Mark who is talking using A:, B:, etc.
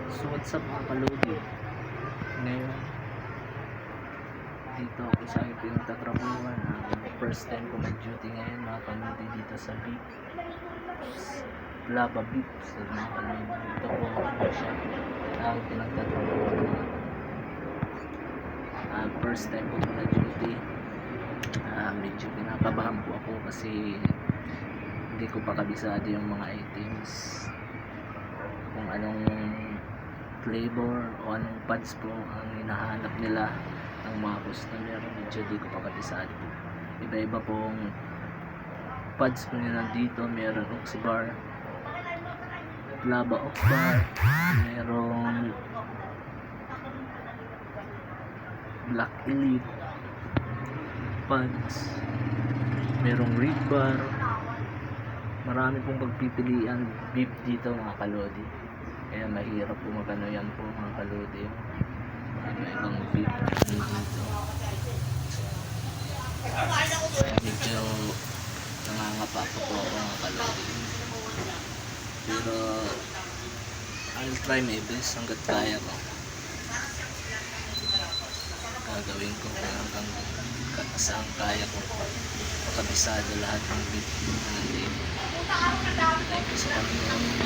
A: So what's up mga kalodi? Ngayon, dito ako sa aking pinagtatrabuhan. First time ko mag-duty ngayon mga kalodi dito sa beep. Lava beep. So mga kalodi, dito ko siya ang pinagtatrabuhan. First time ko mag-duty. Medyo kinakabahan po ako kasi hindi ko pa kabisado yung mga items, kung anong flavor o anong pads po ang hinahanap nila ng mga customer. Medyo di ko pa kabisado. Iba-iba pong pads po nila dito. Meron Oxybar, Lava Oxbar, merong Black Elite pads, merong Red Bar. Marami pong pagpipilian beef dito mga kalodi, kaya mahirap po magano yan po mga kalodi. Ibang beef dito, medyo nangangapa po ako mga kalodi, pero I'll try my best hanggat kaya ko. Gagawin ko hanggang saan kaya ko makabisado lahat ng beef na nandito. Thank you sa panonood.